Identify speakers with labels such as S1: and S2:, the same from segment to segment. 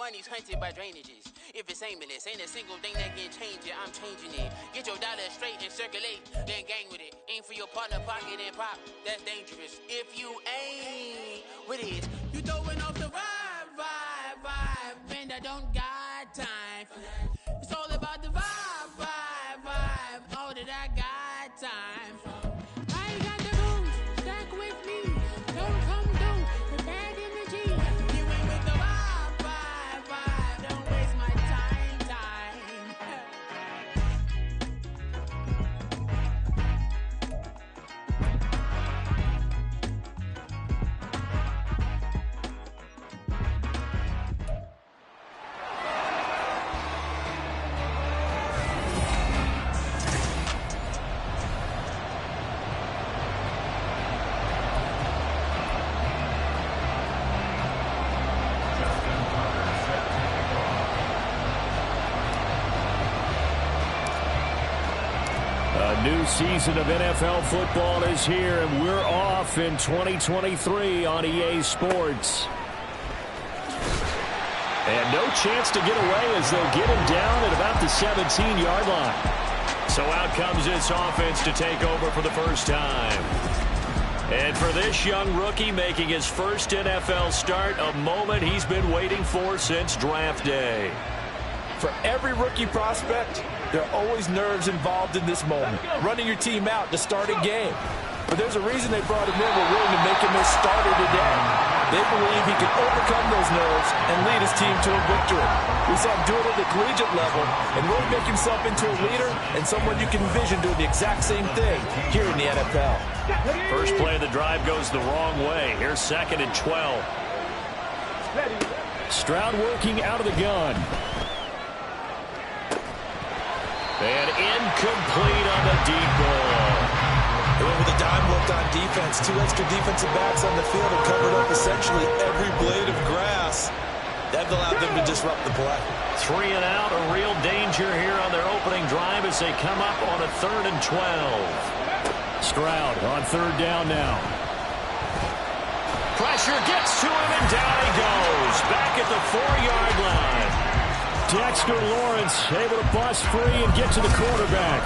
S1: money's hunted by drainages. If it's aimless, ain't a single thing that can change it. I'm changing it. Get your dollar straight and circulate, then gang with it. Aim for your partner pocket and pop. That's dangerous. If you ain't with it, you throwing off the vibe. And I don't got time for that. It's all about the vibe. All that I got time for. I got the moves, stack with me. Don't come through with bad energy. You ain't with the vibe. Don't waste my time.
S2: New season of NFL football is here, and we're off in 2023 on EA Sports. And no chance to get away as they'll get him down at about the 17-yard line. So out comes this offense to take over for the first time. And for this young rookie making his first NFL start, a moment he's been waiting for since draft day.
S3: For every rookie prospect, there are always nerves involved in this moment. Running your team out to start a game. But there's a reason they brought him in. We're willing to make him their starter today. They believe he can overcome those nerves and lead his team to a victory. We saw him do it at the collegiate level and really make himself into a leader and someone you can envision doing the exact same thing here in the NFL.
S2: First play of the drive goes the wrong way. Here's 2nd and 12. Stroud working out of the gun. And incomplete on the deep ball.
S3: They went with a dime look on defense. 2 extra defensive backs on the field and covered up essentially every blade of grass. That allowed them to disrupt the play.
S2: 3 and out, a real danger here on their opening drive as they come up on a 3rd and 12. Stroud on 3rd down now. Pressure gets to him and down he goes. Back at the 4-yard line. Dexter Lawrence able to bust free and get to the quarterback.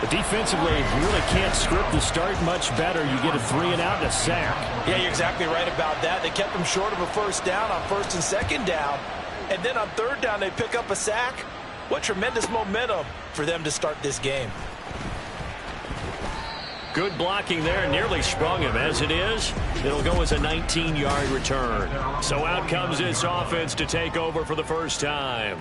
S2: But defensively, you really can't script the start much better. You get a 3 and out and a sack.
S3: Yeah, you're exactly right about that. They kept him short of a first down on 1st and 2nd down. And then on 3rd down, they pick up a sack. What tremendous momentum for them to start this game.
S2: Good blocking there, nearly sprung him. As it is, it'll go as a 19-yard return. So out comes this offense to take over for the first time.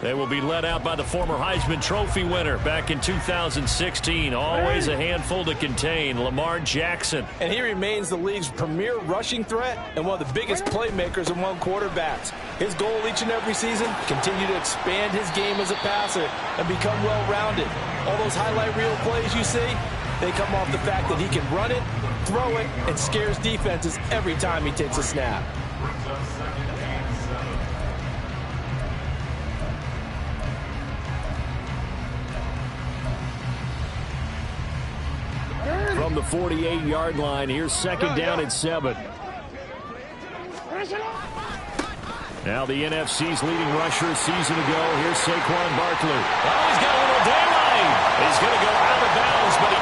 S2: They will be led out by the former Heisman Trophy winner back in 2016. Always a handful to contain, Lamar Jackson.
S3: And he remains the league's premier rushing threat and one of the biggest playmakers among quarterbacks. His goal each and every season, continue to expand his game as a passer and become well-rounded. All those highlight reel plays you see, they come off the fact that he can run it, throw it, and scares defenses every time he takes a snap.
S2: From the 48-yard line, here's 2nd down and 7. Now the NFC's leading rusher a season ago. Here's Saquon Barkley. Oh, he's got a little daylight. He's going to go out of bounds, but he...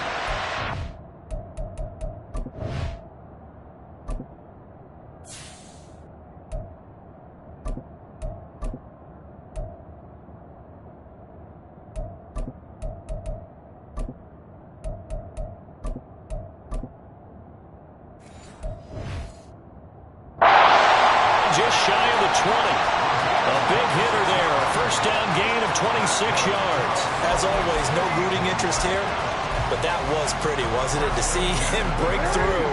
S2: just shy of the 20. A big hitter there. A first down gain of 26 yards.
S3: As always, no rooting interest here, but that was pretty, wasn't it? To see him break through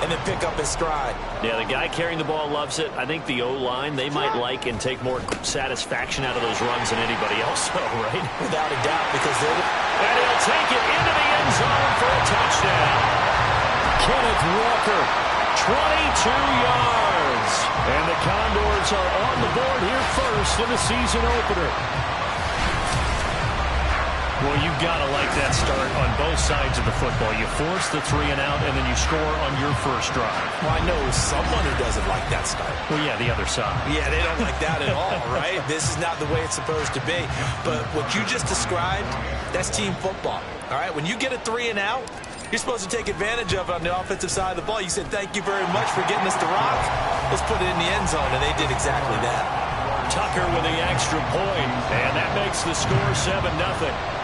S3: and then pick up his stride.
S2: Yeah, the guy carrying the ball loves it. I think the O-line, they might like and take more satisfaction out of those runs than anybody else, though, right?
S3: Without a doubt, because they're...
S2: And he'll take it into the end zone for a touchdown. Kenneth Walker, 22 yards. And the Condors are on the board here first in the season opener. Well, you've got to like that start on both sides of the football. You force the 3 and out, and then you score on your first drive.
S3: Well, I know someone who doesn't like that start.
S2: Well, yeah, the other side.
S3: Yeah, they don't like that at all, right? This is not the way it's supposed to be. But what you just described, that's team football, all right? When you get a 3 and out, you're supposed to take advantage of it on the offensive side of the ball. You said, thank you very much for getting us the rock. Let's put it in the end zone, and they did exactly that.
S2: Tucker with the extra point, and that makes the score 7-0.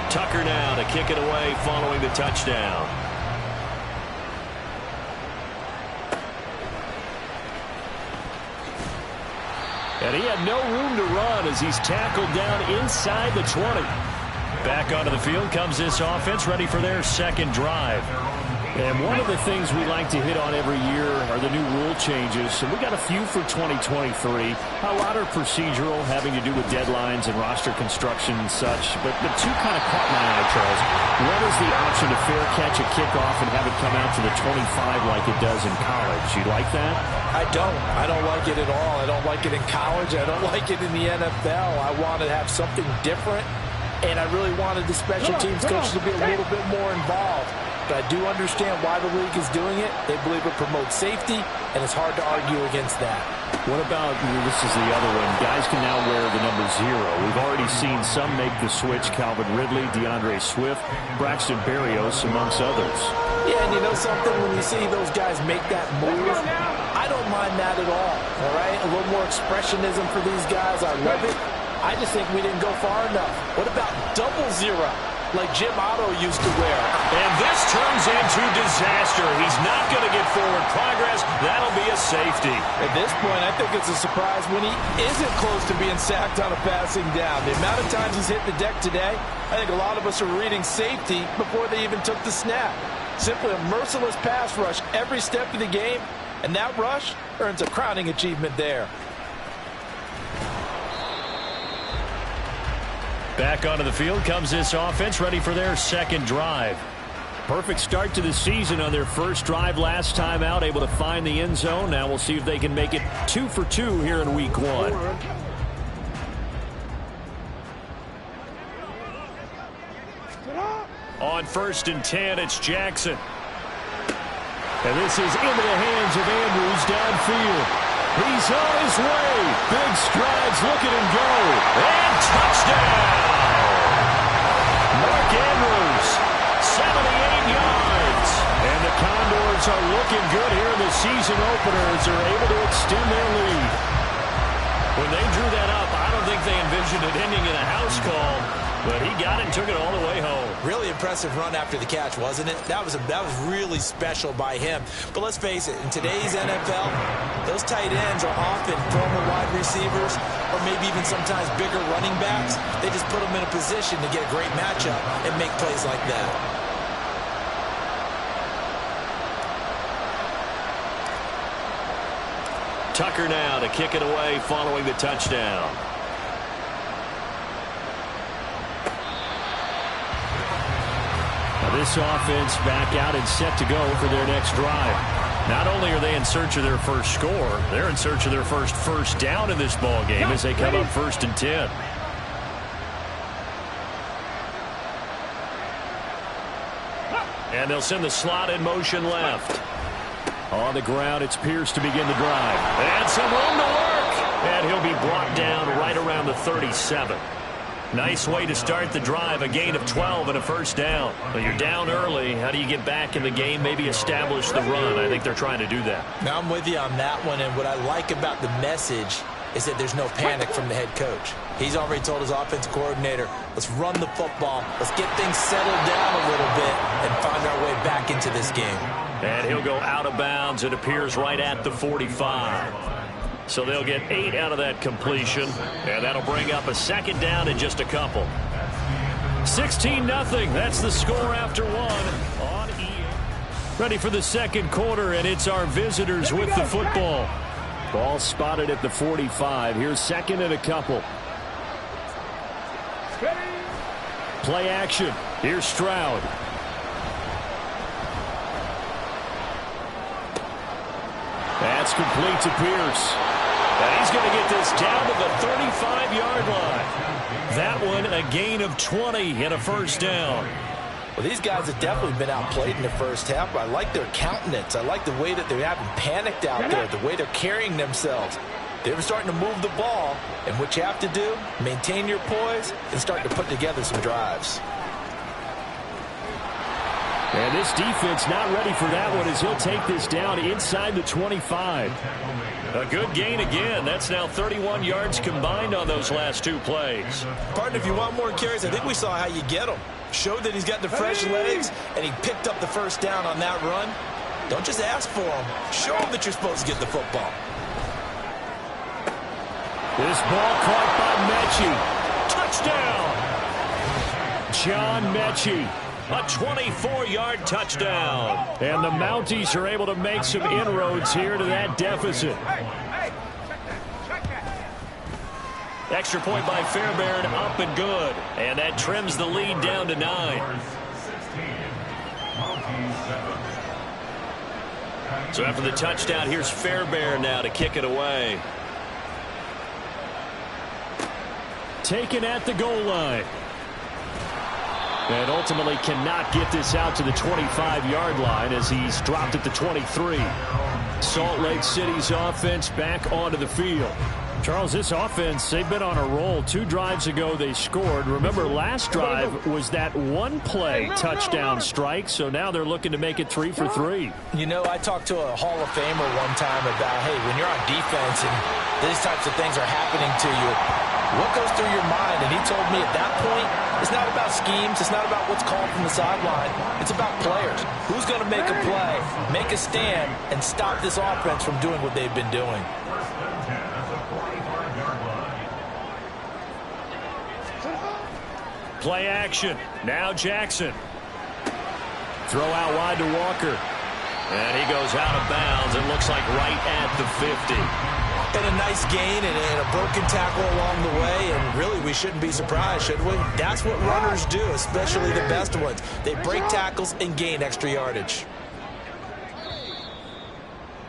S2: Tucker now to kick it away following the touchdown. And he had no room to run as he's tackled down inside the 20. Back onto the field comes this offense, ready for their second drive. And one of the things we like to hit on every year are the new rule changes. And we got a few for 2023. A lot are procedural, having to do with deadlines and roster construction and such. But the two kind of caught my eye, Charles. One is the option to fair catch a kickoff and have it come out to the 25 like it does in college. You like that?
S3: I don't. I don't like it at all. I don't like it in college. I don't like it in the NFL. I want to have something different. And I really wanted the special teams coaches to be a little bit more involved. But I do understand why the league is doing it. They believe it promotes safety, and it's hard to argue against that.
S2: What about, this is the other one, guys can now wear the number 0. We've already seen some make the switch, Calvin Ridley, DeAndre Swift, Braxton Berrios, amongst others.
S3: Yeah, and you know something? When you see those guys make that move, I don't mind that at all right? A little more expressionism for these guys. I love it. I just think we didn't go far enough. What about double 0? Like Jim Otto used to wear.
S2: And this turns into disaster. He's not going to get forward progress. That'll be a safety.
S3: At this point, I think it's a surprise when he isn't close to being sacked on a passing down. The amount of times he's hit the deck today, I think a lot of us are reading safety before they even took the snap. Simply a merciless pass rush every step of the game, and that rush earns a crowning achievement there.
S2: Back onto the field comes this offense, ready for their second drive. Perfect start to the season on their first drive last time out, able to find the end zone. Now we'll see if they can make it 2 for 2 here in week 1. On 1st and 10, it's Jackson. And this is into the hands of Andrews downfield. He's on his way. Big strides, look at him go. And touchdown! Mark Andrews, 78 yards. And the Condors are looking good here in the season opener as they're able to extend their lead. When they drew that up, I don't think they envisioned it ending in a house call, but he got it and took it all the way home.
S3: Really impressive run after the catch, wasn't it? That was really special by him. But let's face it, in today's NFL, those tight ends are often former wide receivers or maybe even sometimes bigger running backs. They just put them in a position to get a great matchup and make plays like that.
S2: Tucker now to kick it away following the touchdown. Now this offense back out and set to go for their next drive. Not only are they in search of their first score, they're in search of their first down in this ball game as they come up 1st and 10. And they'll send the slot in motion left. On the ground, it's Pierce to begin the drive. And some room to work. And he'll be brought down right around the 37. Nice way to start the drive, a gain of 12 and a first down. Well, you're down early. How do you get back in the game, maybe establish the run? I think they're trying to do that.
S3: Now, I'm with you on that one, and what I like about the message is that there's no panic from the head coach. He's already told his offensive coordinator, let's run the football, let's get things settled down a little bit and find our way back into this game.
S2: And he'll go out of bounds. It appears right at the 45. So they'll get 8 out of that completion, and that'll bring up a second down in just a couple. 16-0. That's the score after 1 on EA. Ready for the second quarter, and it's our visitors with the football. Ball spotted at the 45. Here's 2nd and a couple. Play action. Here's Stroud. That's complete to Pierce. And he's going to get this down to the 35-yard line. That one a gain of 20 and a first down.
S3: Well, these guys have definitely been outplayed in the first half, but I like their countenance. I like the way that they haven't panicked out there, the way they're carrying themselves. They're starting to move the ball, and what you have to do, maintain your poise and start to put together some drives.
S2: And this defense not ready for that one as he'll take this down inside the 25. A good gain again. That's now 31 yards combined on those last two plays.
S3: Partner, if you want more carries, I think we saw how you get them. Showed that he's got the fresh legs, and he picked up the first down on that run. Don't just ask for them. Show them that you're supposed to get the football.
S2: This ball caught by Mechie. Touchdown! John Mechie. A 24-yard touchdown. And the Mounties are able to make some inroads here to that deficit. Extra point by Fairbairn, up and good. And that trims the lead down to 9. So after the touchdown, here's Fairbairn now to kick it away. Taken at the goal line. And ultimately cannot get this out to the 25-yard line as he's dropped at the 23. Salt Lake City's offense back onto the field. Charles, this offense, they've been on a roll. 2 drives ago they scored. Remember, last drive was that one-play touchdown strike, so now they're looking to make it 3 for 3.
S3: You know, I talked to a Hall of Famer one time about, hey, when you're on defense and these types of things are happening to you, what goes through your mind? And he told me at that point, it's not about schemes. It's not about what's called from the sideline. It's about players. Who's going to make a play, make a stand, and stop this offense from doing what they've been doing?
S2: Play action. Now Jackson. Throw out wide to Walker. And he goes out of bounds. It looks like right at the 50.
S3: And a nice gain and a broken tackle along the way. And really, we shouldn't be surprised, should we? That's what runners do, especially the best ones. They break tackles and gain extra yardage.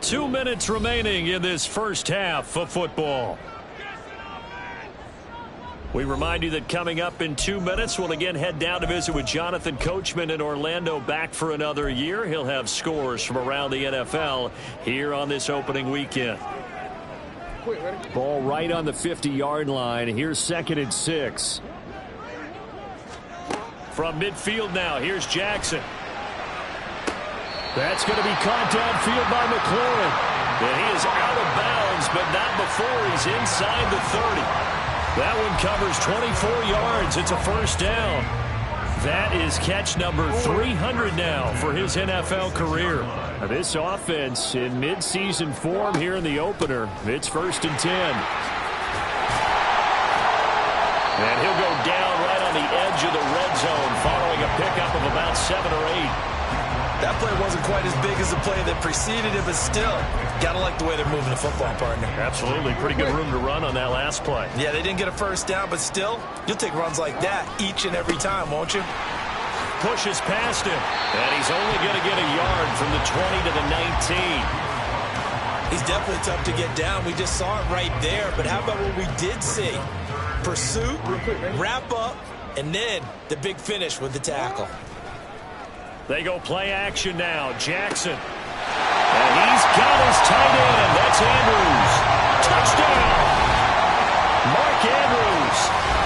S2: 2 minutes remaining in this first half of football. We remind you that coming up in 2 minutes, we'll again head down to visit with Jonathan Coachman in Orlando, back for another year. He'll have scores from around the NFL here on this opening weekend. Ball right on the 50-yard line. Here's 2nd and 6. From midfield now, here's Jackson. That's going to be caught downfield by McLaurin. And he is out of bounds, but not before he's inside the 30. That one covers 24 yards. It's a first down. That is catch number 300 now for his NFL career. Now this offense in midseason form here in the opener. It's 1st and 10. And he'll go down right on the edge of the red zone following a pickup of about 7 or 8.
S3: That play wasn't quite as big as the play that preceded it, but still, got to like the way they're moving the football, partner.
S2: Absolutely. Pretty good room to run on that last play.
S3: Yeah, they didn't get a first down, but still, you'll take runs like that each and every time, won't you?
S2: Pushes past him, and he's only going to get a yard from the 20 to the 19.
S3: He's definitely tough to get down. We just saw it right there, but how about what we did see? Pursuit, wrap up, and then the big finish with the tackle.
S2: They go play action now. Jackson. And he's got his tight end. That's Andrews. Touchdown. Mark Andrews.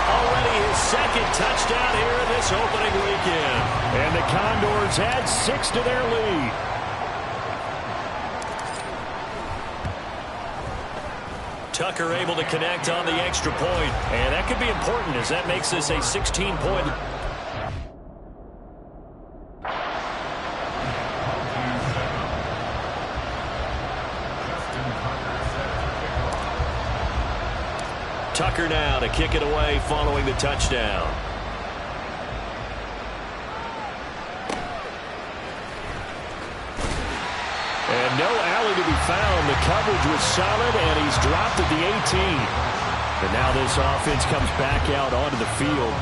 S2: Already his 2nd touchdown here in this opening weekend. And the Condors add 6 to their lead. Tucker able to connect on the extra point. And that could be important as that makes this a 16-point. Tucker now to kick it away following the touchdown. And no alley to be found. The coverage was solid, and he's dropped at the 18. And now this offense comes back out onto the field.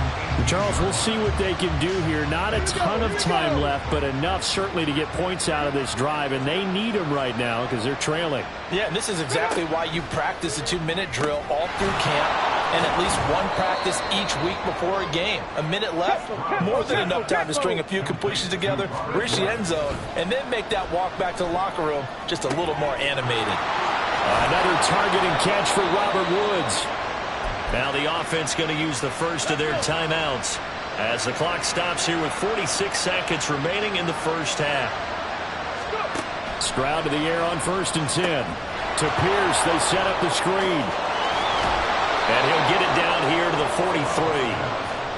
S2: Charles, we'll see what they can do here. Not a ton of time left, but enough certainly to get points out of this drive, and they need them right now because they're trailing.
S3: Yeah, and this is exactly why you practice a 2-minute drill all through camp and at least one practice each week before a game. A minute left, more than enough time to string a few completions together, reach the end zone, and then make that walk back to the locker room just a little more animated.
S2: Another target and catch for Robert Woods. Now the offense going to use the first of their timeouts as the clock stops here with 46 seconds remaining in the first half. Stroud to the air on 1st and 10. To Pierce, they set up the screen. And he'll get it down here to the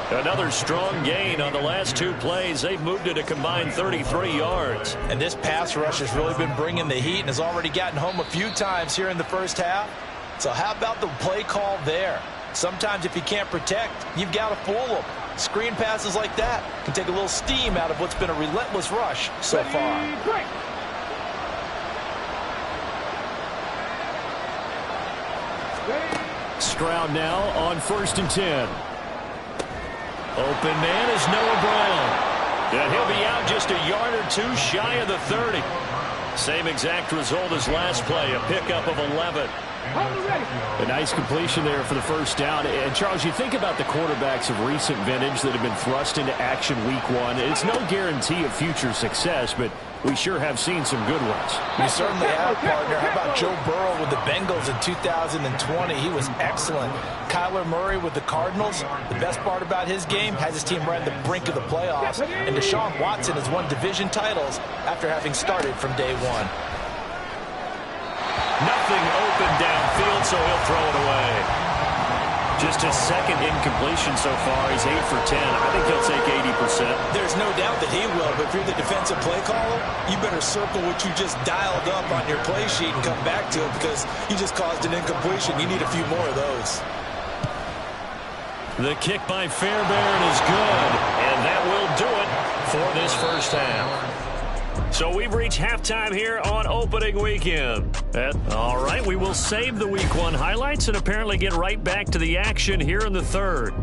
S2: 43. Another strong gain on the last 2 plays. They've moved it a combined 33 yards.
S3: And this pass rush has really been bringing the heat and has already gotten home a few times here in the first half. So how about the play call there? Sometimes if you can't protect, you've got to fool them. Screen passes like that can take a little steam out of what's been a relentless rush so far.
S2: Stroud now on 1st and 10. Open man is Noah Brown. And he'll be out just a yard or 2 shy of the 30. Same exact result as last play, a pickup of 11. A nice completion there for the first down. And, Charles, you think about the quarterbacks of recent vintage that have been thrust into action week 1. It's no guarantee of future success, but we sure have seen some good ones.
S3: We certainly have, partner. How about Joe Burrow with the Bengals in 2020? He was excellent. Kyler Murray with the Cardinals. The best part about his game has his team right at the brink of the playoffs. And Deshaun Watson has won division titles after having started from day 1.
S2: Nothing open downfield, so he'll throw it away. Just his second incompletion so far. He's 8 for 10. I think he'll take 80%.
S3: There's no doubt that he will, but if you're the defensive play caller, you better circle what you just dialed up on your play sheet and come back to it because you just caused an incompletion. You need a few more of those.
S2: The kick by Fairbairn is good, and that will do it for this first half. So we've reached halftime here on opening weekend. All right, we will save the Week 1 highlights and apparently get right back to the action here in the third.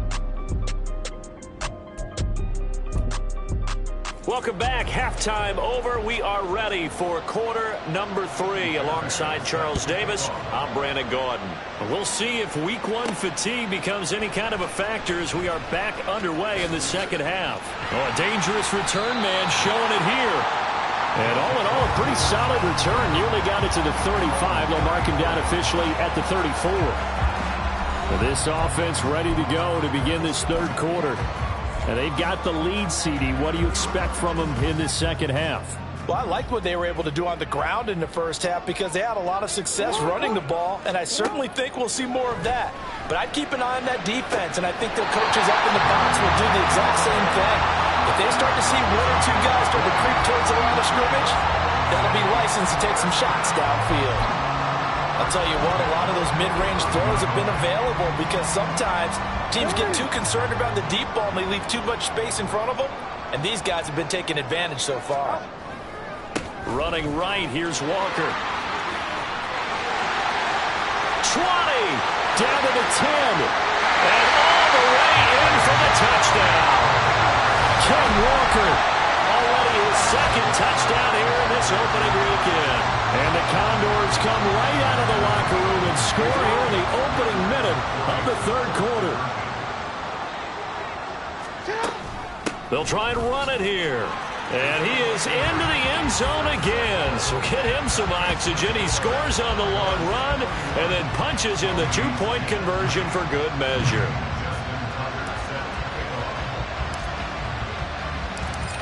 S2: Welcome back. Halftime over. We are ready for quarter number 3. Alongside Charles Davis, I'm Brandon Gaudin. We'll see if Week 1 fatigue becomes any kind of a factor as we are back underway in the second half. Oh, a dangerous return man showing it here. And all in all, a pretty solid return. Nearly got it to the 35. They'll mark him down officially at the 34. Well, this offense ready to go to begin this third quarter. And they've got the lead, CD. What do you expect from them in this second half?
S3: Well, I liked what they were able to do on the ground in the first half because they had a lot of success running the ball, and I certainly think we'll see more of that. But I'd keep an eye on that defense, and I think their coaches up in the box will do the exact same thing. If they start to see 1 or 2 guys start to creep towards the line of scrimmage, that'll be licensed to take some shots downfield. I'll tell you what, a lot of those mid-range throws have been available because sometimes teams get too concerned about the deep ball and they leave too much space in front of them, and these guys have been taking advantage so far.
S2: Running right, here's Walker. 20, down to the 10, and all the way in for the touchdown. Ken Walker, already his second touchdown here in this opening weekend. And the Condors come right out of the locker room and score here in the opening minute of the third quarter. They'll try and run it here. And he is into the end zone again. So get him some oxygen. He scores on the long run and then punches in the 2-point conversion for good measure.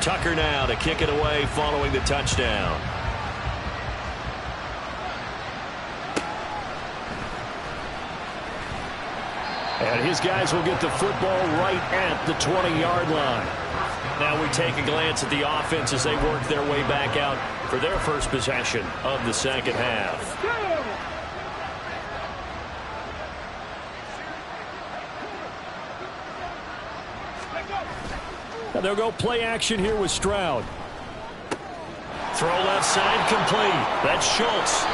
S2: Tucker now to kick it away following the touchdown. And his guys will get the football right at the 20-yard line. Now we take a glance at the offense as they work their way back out for their first possession of the second half. Now they'll go play action here with Stroud. Throw left side complete. That's Schultz.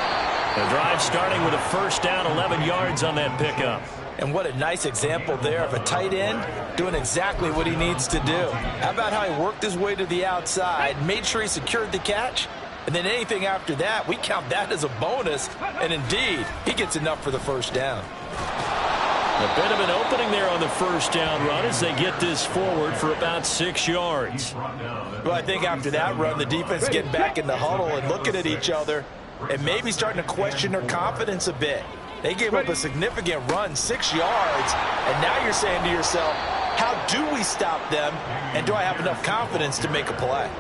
S2: The drive starting with a first down, 11 yards on that pickup.
S3: And what a nice example there of a tight end doing exactly what he needs to do. How about how he worked his way to the outside, made sure he secured the catch, and then anything after that, we count that as a bonus. And indeed, he gets enough for the first down.
S2: A bit of an opening there on the first down run as they get this forward for about 6 yards.
S3: Well, I think after that run, the defense getting back in the huddle and looking at each other and maybe starting to question their confidence a bit. They gave up a significant run, 6 yards, and now you're saying to yourself, how do we stop them, and do I have enough confidence to make a play?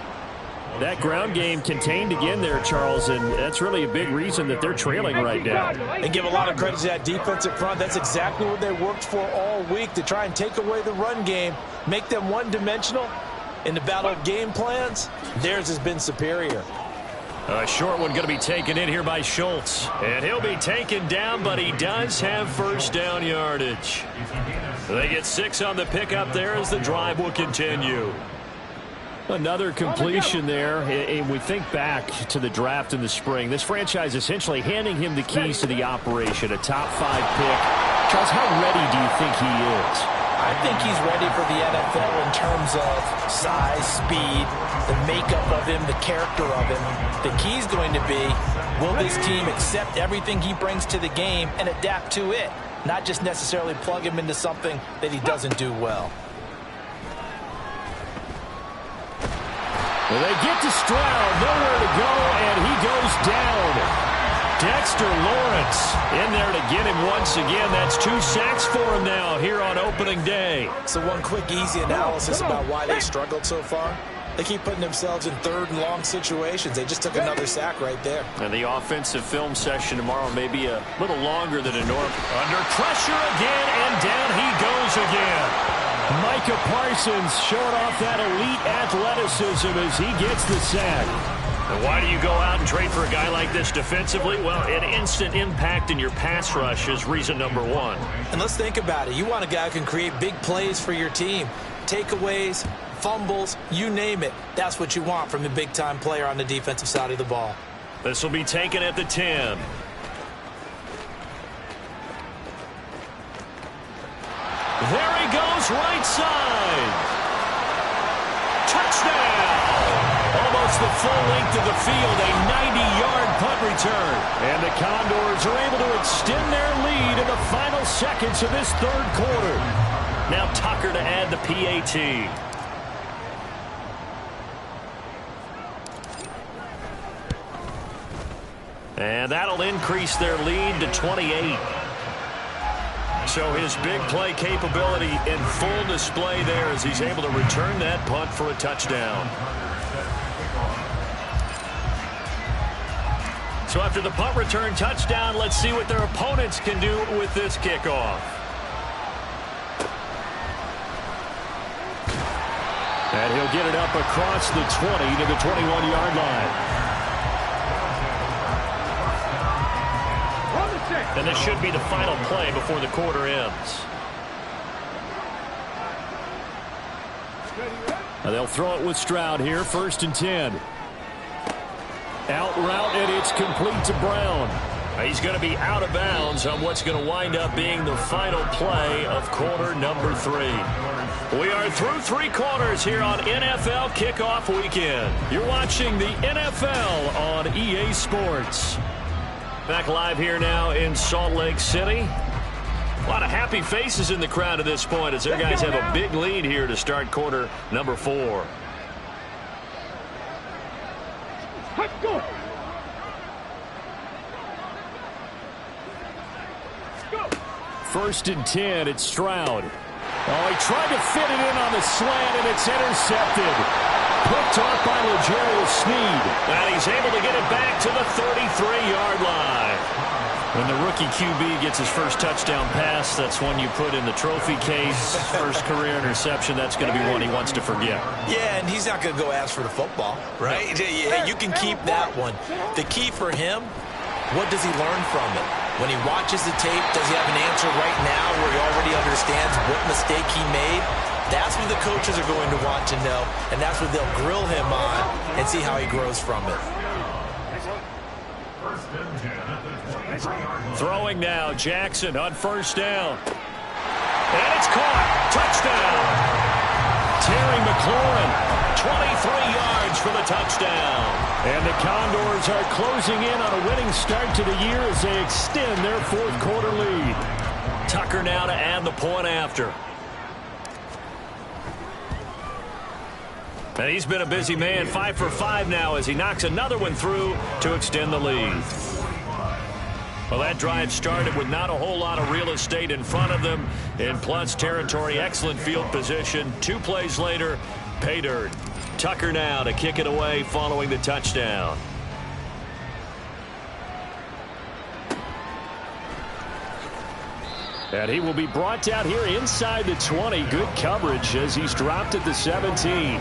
S2: That ground game contained again there, Charles, and that's really a big reason that they're trailing right now.
S3: And give a lot of credit to that defensive front. That's exactly what they worked for all week, to try and take away the run game, make them one-dimensional. In the battle of game plans, theirs has been superior.
S2: A short one going to be taken in here by Schultz. And he'll be taken down, but he does have first down yardage. They get 6 on the pickup there as the drive will continue. Another completion there, and we think back to the draft in the spring. This franchise essentially handing him the keys to the operation, a top 5 pick. Charles, how ready do you think he is?
S3: I think he's ready for the NFL in terms of size, speed, the makeup of him, the character of him. The key's going to be, will this team accept everything he brings to the game and adapt to it, not just necessarily plug him into something that he doesn't do well.
S2: Well, they get to Stroud, nowhere to go, and he goes down. Dexter Lawrence in there to get him once again. That's 2 sacks for him now here on opening day.
S3: So one quick, easy analysis about why they struggled so far. They keep putting themselves in third and long situations. They just took another sack right there.
S2: And the offensive film session tomorrow may be a little longer than a norm. Under pressure again, and down he goes again. Micah Parsons showing off that elite athleticism as he gets the sack. And why do you go out and trade for a guy like this defensively? Well, an instant impact in your pass rush is reason number 1.
S3: And let's think about it. You want a guy who can create big plays for your team. Takeaways, fumbles, you name it. That's what you want from a big-time player on the defensive side of the ball.
S2: This will be taken at the 10. There he goes, right side. Touchdown! Almost the full length of the field, a 90-yard punt return. And the Condors are able to extend their lead in the final seconds of this third quarter. Now Tucker to add the PAT. And that'll increase their lead to 28. So his big play capability in full display there as he's able to return that punt for a touchdown. So after the punt return touchdown, let's see what their opponents can do with this kickoff. And he'll get it up across the 20 to the 21-yard line. And this should be the final play before the quarter ends. Now they'll throw it with Stroud here, 1st and 10. Out route, and it's complete to Brown. He's going to be out of bounds on what's going to wind up being the final play of quarter number 3. We are through 3 quarters here on NFL Kickoff Weekend. You're watching the NFL on EA Sports. Back live here now in Salt Lake City. A lot of happy faces in the crowd at this point as their guys have a big lead here to start quarter number 4.
S4: Let's go.
S2: 1st and 10, it's Stroud. Oh, he tried to fit it in on the slant, and it's intercepted. Picked off by L'Jarius Sneed. And he's able to get it back to the 33-yard line. When the rookie QB gets his first touchdown pass, that's one you put in the trophy case. First career interception, that's going to be one he wants to forget.
S3: Yeah, and he's not going to go ask for the football, right? Yeah, you can keep that one. The key for him, what does he learn from it? When he watches the tape, does he have an answer right now where he already understands what mistake he made? That's what the coaches are going to want to know, and that's what they'll grill him on and see how he grows from it.
S2: Throwing now, Jackson on first down. And it's caught. Touchdown. Terry McLaurin, 23 yards for the touchdown. And the Condors are closing in on a winning start to the year as they extend their fourth quarter lead. Tucker now to add the point after. And he's been a busy man, 5 for 5 now as he knocks another one through to extend the lead. Well, that drive started with not a whole lot of real estate in front of them. In plus territory, excellent field position. 2 plays later, pay dirt. Tucker now to kick it away following the touchdown. And he will be brought down here inside the 20. Good coverage as he's dropped at the 17.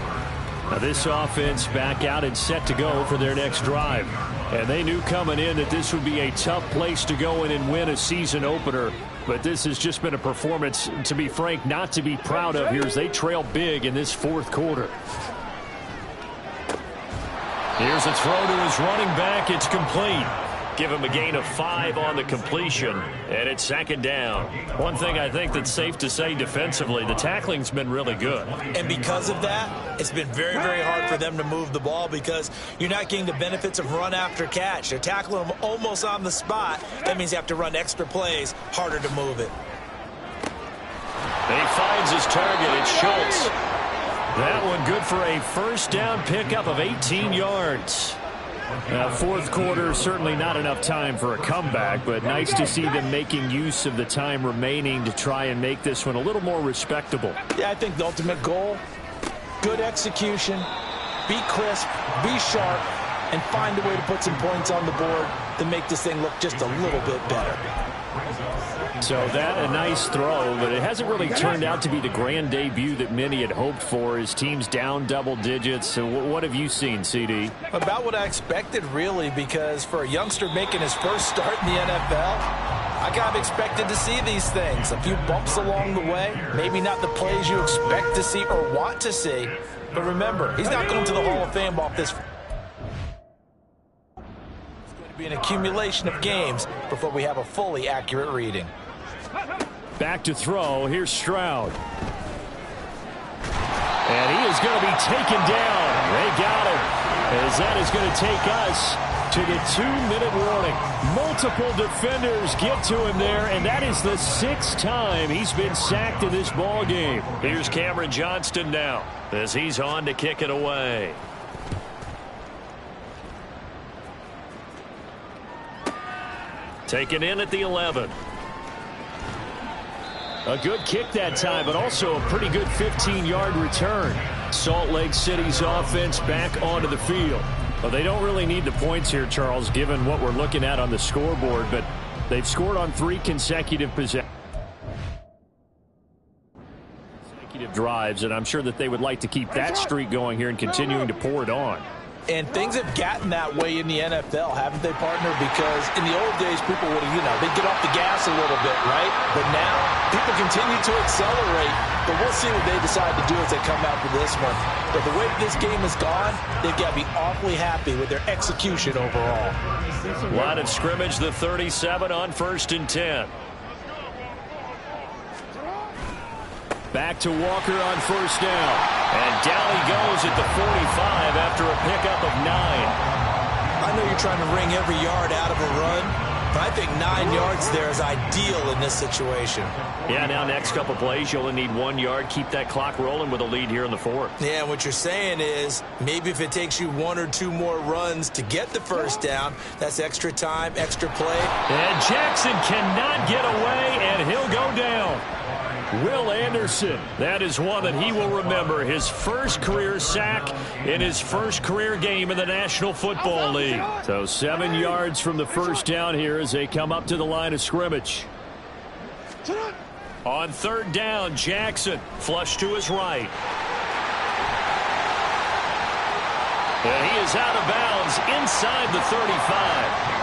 S2: Now this offense back out and set to go for their next drive. And they knew coming in that this would be a tough place to go in and win a season opener. But this has just been a performance, to be frank, not to be proud of here as they trail big in this fourth quarter. Here's a throw to his running back. It's complete. Give him a gain of 5 on the completion, and it's second down. One thing I think that's safe to say defensively, the tackling's been really good.
S3: And because of that, it's been very, very hard for them to move the ball because you're not getting the benefits of run after catch. They're tackling them almost on the spot. That means you have to run extra plays, harder to move it.
S2: He finds his target. It's Schultz. That one good for a first down pickup of 18 yards. Fourth quarter, certainly not enough time for a comeback, but nice to see them making use of the time remaining to try and make this one a little more respectable.
S3: Yeah, I think the ultimate goal, good execution, be crisp, be sharp, and find a way to put some points on the board to make this thing look just a little bit better.
S2: So that a nice throw, but it hasn't really turned out to be the grand debut that many had hoped for. His team's down double digits. So what have you seen, CD?
S3: About what I expected, really, because for a youngster making his first start in the NFL, I kind of expected to see these things. A few bumps along the way, maybe not the plays you expect to see or want to see. But remember, he's not going to the Hall of Fame off this. It's going to be an accumulation of games before we have a fully accurate reading.
S2: Back to throw. Here's Stroud. And he is going to be taken down. They got him. As that is going to take us to the 2-minute warning. Multiple defenders get to him there, and that is the 6th time he's been sacked in this ball game. Here's Cameron Johnston now as he's on to kick it away. Taken in at the 11. A good kick that time, but also a pretty good 15-yard return. Salt Lake City's offense back onto the field. Well, they don't really need the points here, Charles, given what we're looking at on the scoreboard, but they've scored on 3 consecutive drives, and I'm sure that they would like to keep that streak going here and continuing to pour it on.
S3: And things have gotten that way in the NFL, haven't they, partner? Because in the old days, people would, they'd get off the gas a little bit, right? But now, people continue to accelerate. But we'll see what they decide to do as they come out for this one. But the way this game has gone, they've got to be awfully happy with their execution overall.
S2: Line of scrimmage, the 37 on 1st and 10. Back to Walker on first down. And down he goes at the 45 after a pickup of 9.
S3: I know you're trying to wring every yard out of a run, but I think 9 yards there is ideal in this situation.
S2: Yeah, now next couple plays, you only need 1 yard. Keep that clock rolling with a lead here in the 4th.
S3: Yeah, what you're saying is maybe if it takes you 1 or 2 more runs to get the first down, that's extra time, extra play.
S2: And Jackson cannot get away, and he'll go down. Will Anderson, that is one that he will remember. His first career sack in his first career game in the National Football League. So 7 yards from the first down here as they come up to the line of scrimmage. On 3rd down, Jackson flush to his right. And he is out of bounds inside the 35.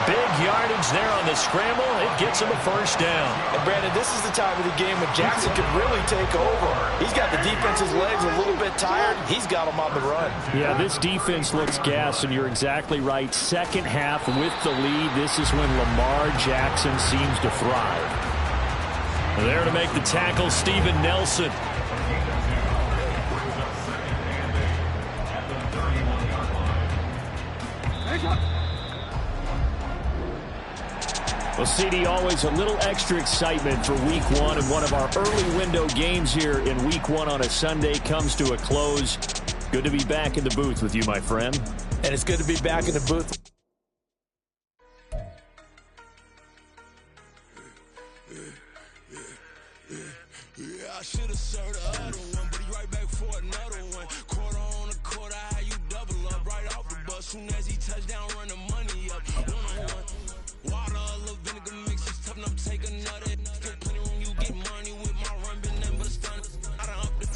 S2: Big yardage there on the scramble. It gets him a first down.
S3: And Brandon, this is the time of the game when Jackson can really take over. He's got the defense's legs a little bit tired. He's got them on the run.
S2: Yeah, this defense looks gassed, and you're exactly right. Second half with the lead, this is when Lamar Jackson seems to thrive. There to make the tackle, Steven Nelson. Well, CD, always a little extra excitement for Week 1, and one of our early window games here in Week 1 on a Sunday comes to a close. Good to be back in the booth with you, my friend.
S3: And it's good to be back in the booth.
S5: Yeah, I should have served the other one, but he right back for another one. Quarter on a quarter, how you double up right off the bus. Soon as he touch down, run the money up. One-on-one. Water, a little vinegar mix, it's tough enough to take another. Still plenty room, you get money with my run, been nothing but a stun. I done up the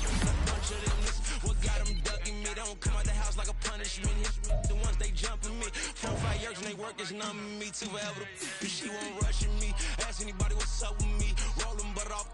S5: bunch of them niggas. What got them ducking me? They don't come out the house like a punishment. The ones they jumping me. 4-5 years and they work is numbing me. Too forever. She won't rushing me. Ask anybody what's up with me. Rolling butt off.